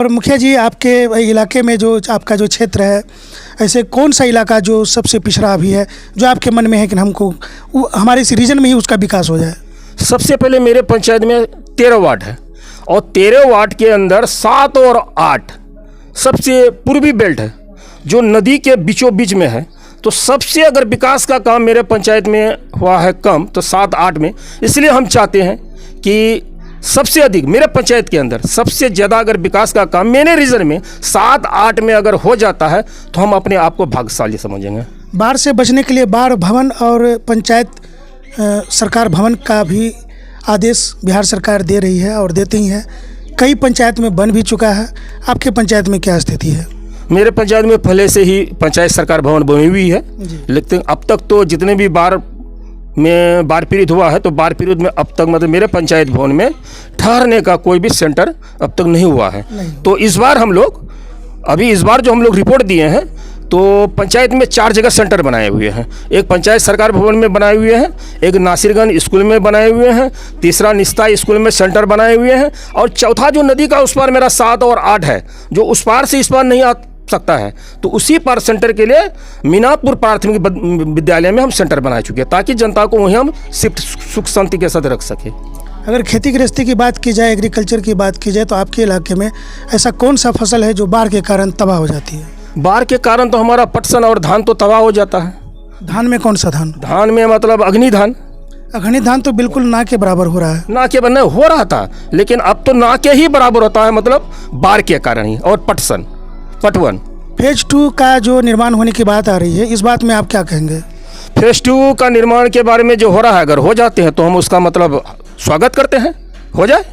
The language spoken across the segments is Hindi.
और मुखिया जी, आपके इलाके में जो आपका जो क्षेत्र है, ऐसे कौन सा इलाका जो सबसे पिछड़ा अभी है, जो आपके मन में है कि हमको हमारे इस रीजन में ही उसका विकास हो जाए? सबसे पहले मेरे पंचायत में 13 वार्ड है और 13 वार्ड के अंदर 7 और 8 सबसे पूर्वी बेल्ट है जो नदी के बीचों बीच में है। तो सबसे अगर विकास का काम मेरे पंचायत में हुआ है कम तो 7-8 में, इसलिए हम चाहते हैं कि सबसे अधिक मेरे पंचायत के अंदर सबसे ज़्यादा अगर विकास का काम मेरे रीजन में 7-8 में अगर हो जाता है तो हम अपने आप को भाग्यशाली समझेंगे। बाढ़ से बचने के लिए बाढ़ भवन और पंचायत सरकार भवन का भी आदेश बिहार सरकार दे रही है और देती ही है। कई पंचायत में बन भी चुका है। आपके पंचायत में क्या स्थिति है? मेरे पंचायत में पहले से ही पंचायत सरकार भवन बनी हुई है, लेकिन अब तक तो जितने भी बाढ़ पीड़ित हुआ है तो बाढ़ पीड़ित में अब तक मतलब मेरे पंचायत भवन में ठहरने का कोई भी सेंटर अब तक नहीं हुआ है। तो इस बार जो हम लोग रिपोर्ट दिए हैं तो पंचायत में 4 जगह सेंटर बनाए हुए हैं। एक पंचायत सरकार भवन में बनाए हुए हैं, एक नासिरगंज स्कूल में बनाए हुए हैं, तीसरा निस्ता स्कूल में सेंटर बनाए हुए हैं और चौथा जो नदी का उस पार मेरा 7 और 8 है जो उस पार से इस पार नहीं आ सकता है, तो उसी पार सेंटर के लिए मीनापुर प्राथमिक विद्यालय में हम सेंटर बना चुके हैं ताकि जनता को वहीं हम शिफ्ट सुख शांति के साथ रख सके। अगर खेती गृहस्थी की बात की जाए, एग्रीकल्चर की बात की जाए, तो आपके इलाके में ऐसा कौन सा फसल है जो बाढ़ के कारण तबाह हो जाती है? बाढ़ के कारण तो हमारा पटसन और धान तो तबाह हो जाता है। धान में कौन सा धान? धान में मतलब अग्नि धान। अग्नि धान तो बिल्कुल ना के बराबर हो रहा है। ना के बराबर हो रहा था, लेकिन अब तो ना के ही बराबर होता है, मतलब बाढ़ के कारण ही। और पटवन फेज 2 का जो निर्माण होने की बात आ रही है, इस बात में आप क्या कहेंगे? फेज 2 का निर्माण के बारे में जो हो रहा है, अगर हो जाते हैं तो हम उसका मतलब स्वागत करते हैं। हो जाए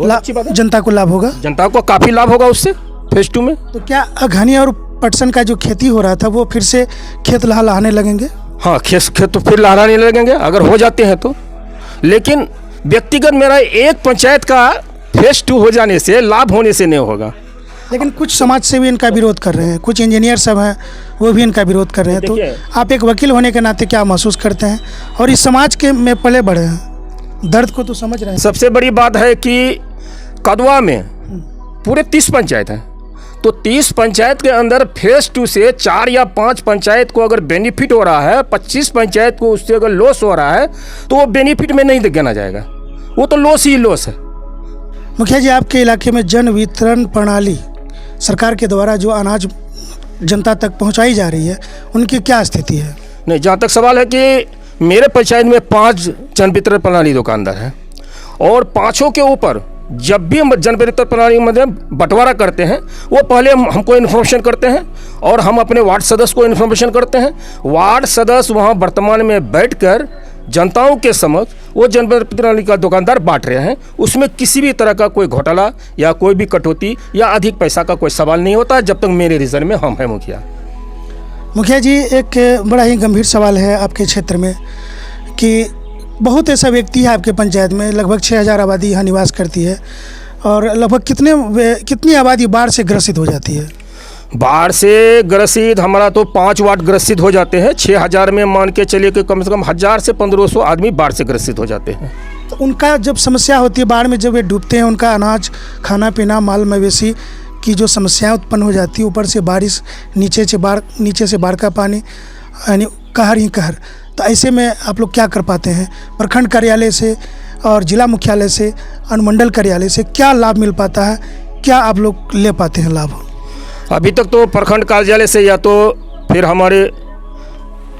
अच्छी बात है। जनता को लाभ होगा, जनता को काफ़ी लाभ होगा उससे फेज 2 में। तो क्या अघनी और पटसन का जो खेती हो रहा था वो फिर से खेत लहराने लगेंगे? हाँ, खेत तो फिर लहराने लगेंगे अगर हो जाते हैं तो। लेकिन व्यक्तिगत मेरा एक पंचायत का फेज 2 हो जाने से लाभ होने से नहीं होगा। लेकिन कुछ समाज से भी इनका विरोध कर रहे हैं, कुछ इंजीनियर सब हैं वो भी इनका विरोध कर रहे हैं। तो आप एक वकील होने के नाते क्या महसूस करते हैं और इस समाज के में पले बढ़े हैं, दर्द को तो समझ रहे हैं? सबसे बड़ी बात है कि कदवा में पूरे 30 पंचायत हैं, तो 30 पंचायत के अंदर फेज 2 से 4 या 5 पंचायत को अगर बेनिफिट हो रहा है, 25 पंचायत को उससे अगर लॉस हो रहा है तो वो बेनिफिट में नहीं गिना जाएगा, वो तो लॉस ही लॉस है। मुखिया जी, आपके इलाके में जन वितरण प्रणाली सरकार के द्वारा जो अनाज जनता तक पहुंचाई जा रही है, उनकी क्या स्थिति है? नहीं, जहाँ तक सवाल है कि मेरे पंचायत में 5 जन वितरण प्रणाली दुकानदार हैं और 5 के ऊपर जब भी हम जन वितरण प्रणाली में बंटवारा करते हैं वो पहले हमको इन्फॉर्मेशन करते हैं और हम अपने वार्ड सदस्य को इन्फॉर्मेशन करते हैं। वार्ड सदस्य वहाँ वर्तमान में बैठकर जनताओं के समक्ष वो जन वितरण प्रणाली का दुकानदार बांट रहे हैं। उसमें किसी भी तरह का कोई घोटाला या कोई भी कटौती या अधिक पैसा का कोई सवाल नहीं होता जब तक मेरे रीजन में हम हैं मुखिया। मुखिया जी, एक बड़ा ही गंभीर सवाल है आपके क्षेत्र में कि बहुत ऐसा व्यक्ति है आपके पंचायत में, लगभग 6000 आबादी यहाँ निवास करती है और लगभग कितनी आबादी बाढ़ से ग्रसित हो जाती है? बाढ़ से ग्रसित हमारा तो 5 वार्ड ग्रसित हो जाते हैं। 6000 में मान के चलिए कि कम से कम 1000 से 1500 आदमी बाढ़ से ग्रसित हो जाते हैं। तो उनका जब समस्या होती है बाढ़ में, जब वे डूबते हैं, उनका अनाज, खाना पीना, माल मवेशी की जो समस्याएं उत्पन्न हो जाती है, ऊपर से बारिश, नीचे से बाढ़ का पानी, यानी कहर ही कहर। तो ऐसे में आप लोग क्या कर पाते हैं? प्रखंड कार्यालय से और जिला मुख्यालय से, अनुमंडल कार्यालय से क्या लाभ मिल पाता है? क्या आप लोग ले पाते हैं लाभ? अभी तक तो प्रखंड कार्यालय से या तो फिर हमारे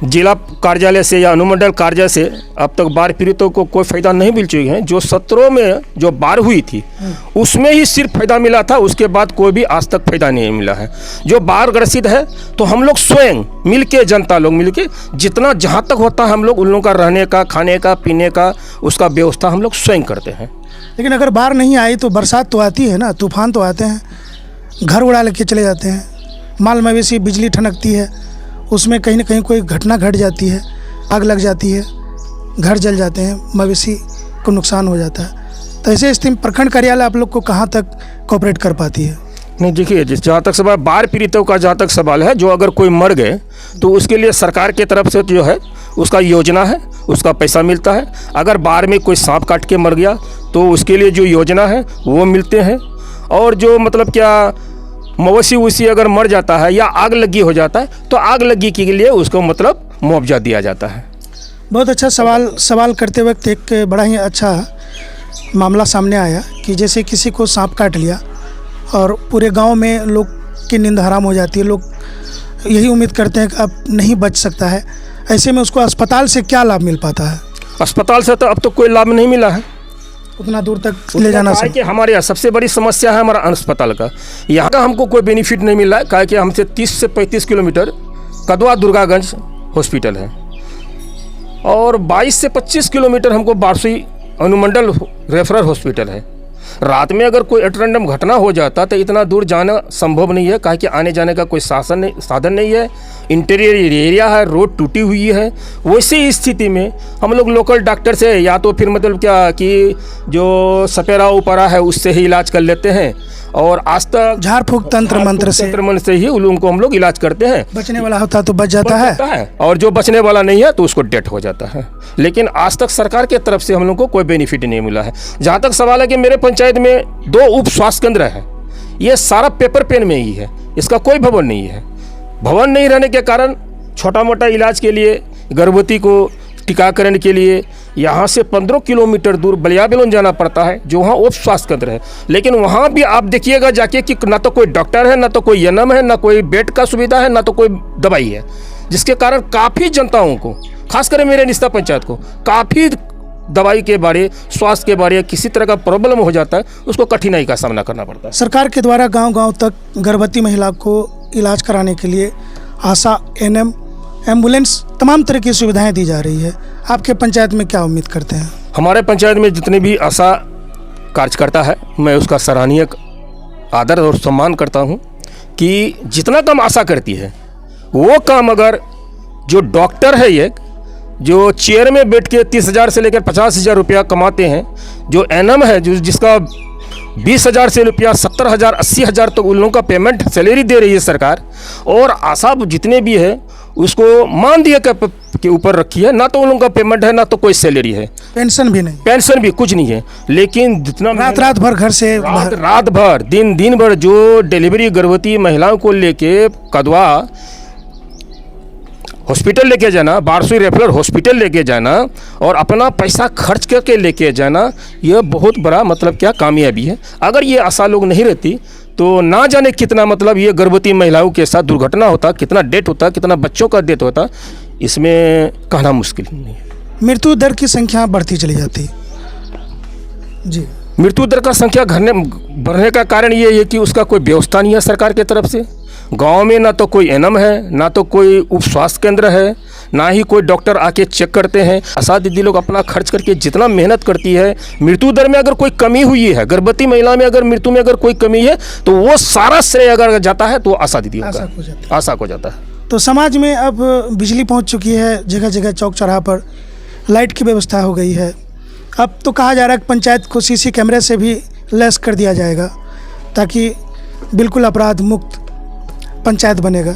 जिला कार्यालय से या अनुमंडल कार्यालय से अब तक बाढ़ पीड़ितों को कोई फ़ायदा नहीं मिल चुकी है। जो 17 में जो बाढ़ हुई थी उसमें ही सिर्फ फ़ायदा मिला था, उसके बाद कोई भी आज तक फ़ायदा नहीं मिला है। जो बाढ़ ग्रसित है तो हम लोग स्वयं मिल के, जनता लोग मिल के जितना जहाँ तक होता है हम लोग उन लोगों का रहने का, खाने का, पीने का, उसका व्यवस्था हम लोग स्वयं करते हैं। लेकिन अगर बाढ़ नहीं आई तो बरसात तो आती है ना, तूफान तो आते हैं, घर उड़ा लेके चले जाते हैं, माल मवेशी, बिजली ठनकती है, उसमें कहीं ना कहीं कोई घटना घट जाती है, आग लग जाती है, घर जल जाते हैं, मवेशी को नुकसान हो जाता है। तो ऐसे स्थिति में प्रखंड कार्यालय आप लोग को कहाँ तक कोऑपरेट कर पाती है? नहीं, देखिए, जहाँ तक सवाल बाढ़ पीड़ितों का जहाँ तक सवाल है, जो अगर कोई मर गए तो उसके लिए सरकार की तरफ से जो है उसका योजना है, उसका पैसा मिलता है। अगर बाढ़ में कोई सांप काट के मर गया तो उसके लिए जो योजना है वो मिलते हैं। और जो मतलब क्या मवेशी उसी अगर मर जाता है या आग लगी हो जाता है तो आग लगी के लिए उसको मतलब मुआवजा दिया जाता है। बहुत अच्छा सवाल करते वक्त एक बड़ा ही अच्छा मामला सामने आया कि जैसे किसी को सांप काट लिया और पूरे गांव में लोग की नींद हराम हो जाती है, लोग यही उम्मीद करते हैं कि अब नहीं बच सकता है, ऐसे में उसको अस्पताल से क्या लाभ मिल पाता है? अस्पताल से तो अब तो कोई लाभ नहीं मिला है, उतना दूर तक ले जाना है कि हमारे यहाँ सबसे बड़ी समस्या है हमारा अस्पताल का। यहाँ का हमको कोई बेनिफिट नहीं मिल रहा है, काहे कि हमसे 30 से 35 किलोमीटर कदवा दुर्गागंज हॉस्पिटल है और 22 से 25 किलोमीटर हमको बारसुई अनुमंडल रेफरल हॉस्पिटल है। रात में अगर कोई एटरेंडम घटना हो जाता तो इतना दूर जाना संभव नहीं है, काहे कि आने जाने का कोई साधन नहीं है, इंटीरियर एरिया है, रोड टूटी हुई है। वैसी स्थिति में हम लोग लोकल डॉक्टर से या तो फिर मतलब क्या कि जो सपेरा उपरा है उससे ही इलाज कर लेते हैं और आज तक झाड़ फूक तंत्र मंत्र से ही उन लोगों को हम लोग इलाज करते हैं। बचने वाला होता तो बच जाता है और जो बचने वाला नहीं है तो उसको डेथ हो जाता है। लेकिन आज तक सरकार की तरफ से हम लोग को कोई बेनिफिट नहीं मिला है। जहाँ तक सवाल है कि मेरे पंचायत में 2 उप स्वास्थ्य केंद्र है, ये सारा पेपर पेन में ही है, इसका कोई भवन नहीं है। भवन नहीं रहने के कारण छोटा मोटा इलाज के लिए, गर्भवती को टीकाकरण के लिए यहाँ से 15 किलोमीटर दूर बलियाबेलोन जाना पड़ता है, जो वहाँ उप स्वास्थ्य केंद्र है। लेकिन वहाँ भी आप देखिएगा जाके कि ना तो कोई डॉक्टर है, ना तो कोई एएनएम है, ना कोई बेड का सुविधा है, ना तो कोई दवाई है, जिसके कारण काफ़ी जनताओं को, खासकर मेरे निस्ता पंचायत को, काफ़ी दवाई के बारे, स्वास्थ्य के बारे किसी तरह का प्रॉब्लम हो जाता है, उसको कठिनाई का सामना करना पड़ता है। सरकार के द्वारा गांव-गांव तक गर्भवती महिला को इलाज कराने के लिए आशा, एएनएम, एम्बुलेंस, तमाम तरह की सुविधाएं दी जा रही है। आपके पंचायत में क्या उम्मीद करते हैं? हमारे पंचायत में जितने भी आशा कार्यकर्ता है, मैं उसका सराहनीय आदर और सम्मान करता हूं कि जितना कम आशा करती है वो काम अगर जो डॉक्टर है, एक जो चेयर में बैठ के 30,000 से लेकर 50,000 रुपया कमाते हैं, जो एएनएम है जो जिसका 20,000 से रुपया 70,000 80,000 तक उन लोगों का पेमेंट सैलरी दे रही है सरकार, और आशा जितने भी है उसको मानदेय के ऊपर रखी है, ना तो उन लोगों का पेमेंट है, ना तो कोई सैलरी है, पेंशन भी नहीं, पेंशन भी कुछ नहीं है। लेकिन जितना रात भर घर से रात भर दिन भर जो डिलीवरी गर्भवती महिलाओं को लेके कदवा हॉस्पिटल लेके जाना, बारसुई रेफरल हॉस्पिटल लेके जाना और अपना पैसा खर्च करके लेके जाना, यह बहुत बड़ा मतलब क्या कामयाबी है। अगर ये आशा लोग नहीं रहती तो ना जाने कितना मतलब ये गर्भवती महिलाओं के साथ दुर्घटना होता, कितना डेथ होता, कितना बच्चों का डेथ होता, इसमें कहना मुश्किल नहीं है। मृत्यु दर की संख्या बढ़ती चली जाती है जी। मृत्यु दर का संख्या बढ़ने का कारण ये है कि उसका कोई व्यवस्था नहीं है सरकार की तरफ से। गांव में ना तो कोई एएनएम है, ना तो कोई उप स्वास्थ्य केंद्र है, ना ही कोई डॉक्टर आके चेक करते हैं। आशा दीदी लोग अपना खर्च करके जितना मेहनत करती है, मृत्यु दर में अगर कोई कमी हुई है, गर्भवती महिला में अगर मृत्यु में अगर कोई कमी है तो वो सारा श्रेय अगर जाता है तो आशा दीदी आशा को जाता है। तो समाज में अब बिजली पहुंच चुकी है, जगह जगह चौक चौराहा पर लाइट की व्यवस्था हो गई है। अब तो कहा जा रहा है कि पंचायत को सीसी कैमरे से भी लैस कर दिया जाएगा ताकि बिल्कुल अपराध मुक्त पंचायत बनेगा।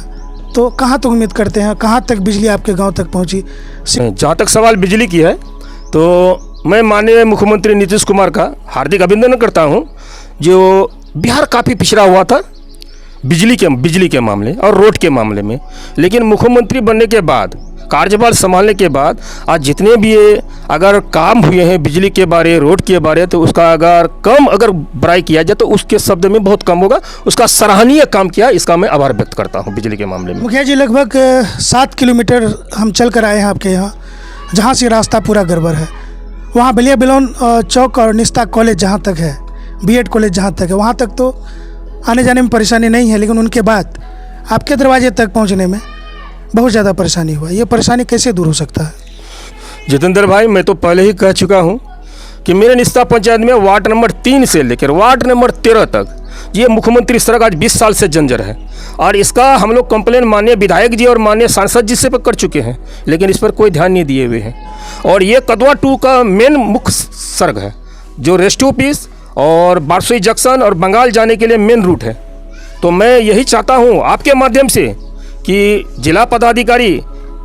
तो कहाँ तक उम्मीद करते हैं, कहाँ तक बिजली आपके गांव तक पहुंची? जहाँ तक सवाल बिजली की है तो मैं माननीय मुख्यमंत्री नीतीश कुमार का हार्दिक अभिनंदन करता हूँ, जो बिहार काफ़ी पिछड़ा हुआ था बिजली के मामले और रोड के मामले में, लेकिन मुख्यमंत्री बनने के बाद, कार्यभार संभालने के बाद आज जितने भी अगर काम हुए हैं बिजली के बारे, रोड के बारे, तो उसका अगर बड़ाई किया जाए तो उसके शब्द में बहुत कम होगा। उसका सराहनीय काम किया, इसका मैं आभार व्यक्त करता हूं बिजली के मामले में। मुखिया जी, लगभग 7 किलोमीटर हम चल कर आए हैं आपके यहाँ, जहाँ से रास्ता पूरा गड़बड़ है। वहाँ बलियाबेलोन चौक और निस्ता कॉलेज जहाँ तक है, बीएड कॉलेज जहाँ तक है, वहाँ तक तो आने जाने में परेशानी नहीं है, लेकिन उनके बाद आपके दरवाजे तक पहुँचने में बहुत ज़्यादा परेशानी हुआ। ये परेशानी कैसे दूर हो सकता है? जितेंद्र भाई, मैं तो पहले ही कह चुका हूं कि मेरे निस्ता पंचायत में वार्ड नंबर 3 से लेकर वार्ड नंबर 13 तक ये मुख्यमंत्री सड़क आज 20 साल से जंजर है, और इसका हम लोग कंप्लेन माननीय विधायक जी और माननीय सांसद जी से कर चुके हैं, लेकिन इस पर कोई ध्यान नहीं दिए हुए हैं। और ये कदवा 2 का मेन मुख्य सड़क है, जो रेस्ट ऑफिस और बारसुई जंक्शन और बंगाल जाने के लिए मेन रूट है। तो मैं यही चाहता हूँ आपके माध्यम से कि जिला पदाधिकारी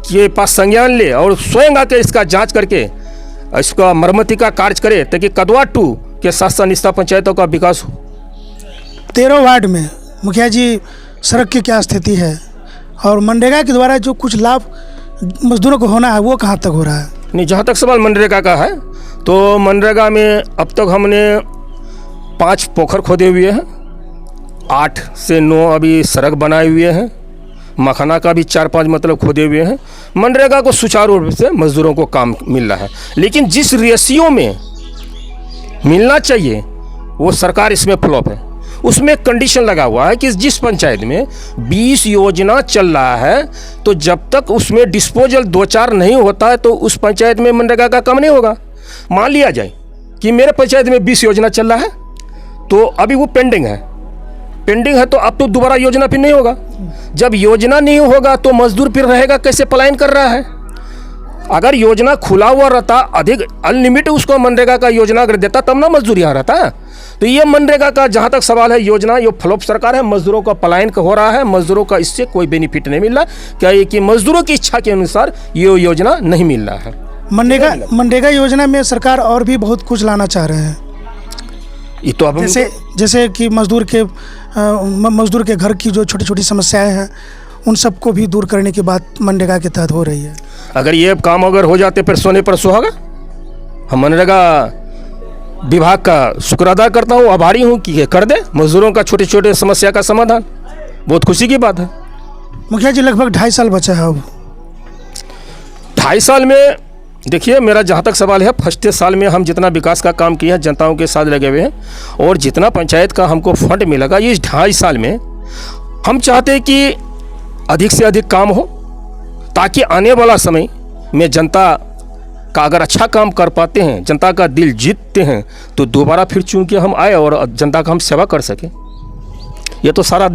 के पास संज्ञान ले और स्वयं आके इसका जांच करके इसका मरम्मती का कार्य करे, ताकि कदवा 2 के साथ साथ निस्ता पंचायतों का विकास हो। 13 वार्ड में मुखिया जी सड़क की क्या स्थिति है, और मनरेगा के द्वारा जो कुछ लाभ मजदूरों को होना है वो कहाँ तक हो रहा है? नहीं, जहाँ तक सवाल मनरेगा का है तो मनरेगा में अब तक हमने 5 पोखर खोदे हुए हैं, 8 से 9 अभी सड़क बनाए हुए हैं, मखाना का भी 4-5 मतलब खोदे हुए हैं। मनरेगा को सुचारू रूप से मजदूरों को काम मिल रहा है, लेकिन जिस रेशियो में मिलना चाहिए वो सरकार इसमें फ्लॉप है। उसमें कंडीशन लगा हुआ है कि जिस पंचायत में 20 योजना चल रहा है तो जब तक उसमें डिस्पोजल 2-4 नहीं होता है तो उस पंचायत में मनरेगा का काम नहीं होगा। मान लिया जाए कि मेरे पंचायत में 20 योजना चल रहा है तो अभी वो पेंडिंग है तो अब तो दोबारा योजना फिर नहीं होगा। जब योजना नहीं होगा तो मजदूर फिर रहेगा कैसे, पलायन कर रहा है। अगर योजना खुला हुआ रहता, अधिक अनलिमिटेड उसको मनरेगा का योजना अगर देता तब ना मजदूर यहाँ रहता। तो ये मनरेगा का जहाँ तक सवाल है, योजना ये फ्लॉप सरकार है, मजदूरों का पलायन हो रहा है, मजदूरों का इससे कोई बेनिफिट नहीं मिल रहा। क्या ये कि मजदूरों की इच्छा के अनुसार ये योजना नहीं मिल रहा है। मनरेगा योजना में सरकार और भी बहुत कुछ लाना चाह रहे हैं। ये तो अब जैसे कि मजदूर के घर की जो छोटी छोटी समस्याएं हैं उन सबको भी दूर करने की बात मनरेगा के तहत हो रही है। अगर ये काम अगर हो जाते फिर सोने पर सुहागा। हम मनरेगा विभाग का शुक्र अदा करता हूँ, आभारी हूँ कि कर दे मजदूरों का छोटे छोटे समस्या का समाधान। बहुत खुशी की बात है। मुखिया जी लगभग 2.5 साल बचा है। अब 2.5 साल में देखिए, मेरा जहाँ तक सवाल है, फर्स्ट साल में हम जितना विकास का काम किया है जनताओं के साथ लगे हुए हैं और जितना पंचायत का हमको फंड मिलेगा इस 2.5 साल में हम चाहते हैं कि अधिक से अधिक काम हो, ताकि आने वाला समय में जनता का अगर अच्छा काम कर पाते हैं, जनता का दिल जीतते हैं तो दोबारा फिर चूंकि हम आए और जनता का हम सेवा कर सकें। ये तो सारा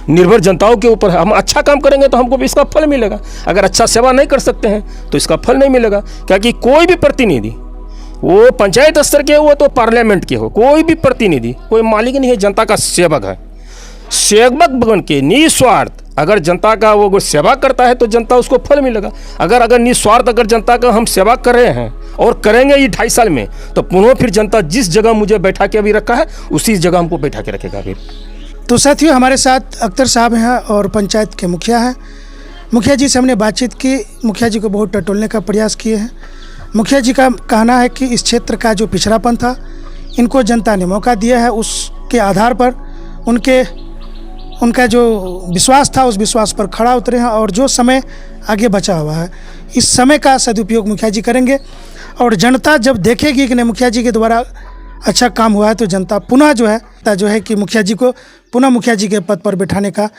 निर्भर जनताओं के ऊपर है। हम अच्छा काम करेंगे तो हमको इसका फल मिलेगा, अगर अच्छा सेवा नहीं कर सकते हैं तो इसका फल नहीं मिलेगा। क्योंकि कोई भी प्रतिनिधि, वो पंचायत स्तर के हो तो पार्लियामेंट के हो, कोई भी प्रतिनिधि कोई मालिक नहीं है, जनता का सेवक है। सेवक बन के निस्वार्थ अगर जनता का वो सेवा करता है तो जनता उसको फल मिलेगा। अगर निस्वार्थ अगर जनता का हम सेवा कर रहे हैं और करेंगे ये 2.5 साल में तो पुनः फिर जनता जिस जगह मुझे बैठा के अभी रखा है उसी जगह हमको बैठा के रखेगा फिर। तो साथियों, हमारे साथ अख्तर साहब हैं और पंचायत के मुखिया हैं। मुखिया जी से हमने बातचीत की, मुखिया जी को बहुत टटोलने का प्रयास किए हैं। मुखिया जी का कहना है कि इस क्षेत्र का जो पिछड़ापन था इनको जनता ने मौका दिया है, उसके आधार पर उनका जो विश्वास था उस विश्वास पर खड़ा उतरे हैं और जो समय आगे बचा हुआ है इस समय का सदुपयोग मुखिया जी करेंगे। और जनता जब देखेगी कि नहीं मुखिया जी के द्वारा अच्छा काम हुआ है तो जनता पुनः जो है कि मुखिया जी को पुनः मुखिया जी के पद पर बैठाने का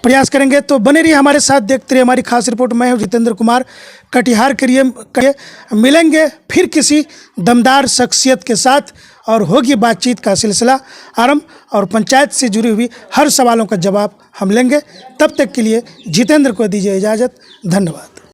प्रयास करेंगे। तो बने रहिए हमारे साथ, देखते रहिए हमारी खास रिपोर्ट। मैं हूँ जितेंद्र कुमार, कटिहार करिए। मिलेंगे फिर किसी दमदार शख्सियत के साथ और होगी बातचीत का सिलसिला आरंभ और पंचायत से जुड़ी हुई हर सवालों का जवाब हम लेंगे। तब तक के लिए जितेंद्र को दीजिए इजाज़त। धन्यवाद।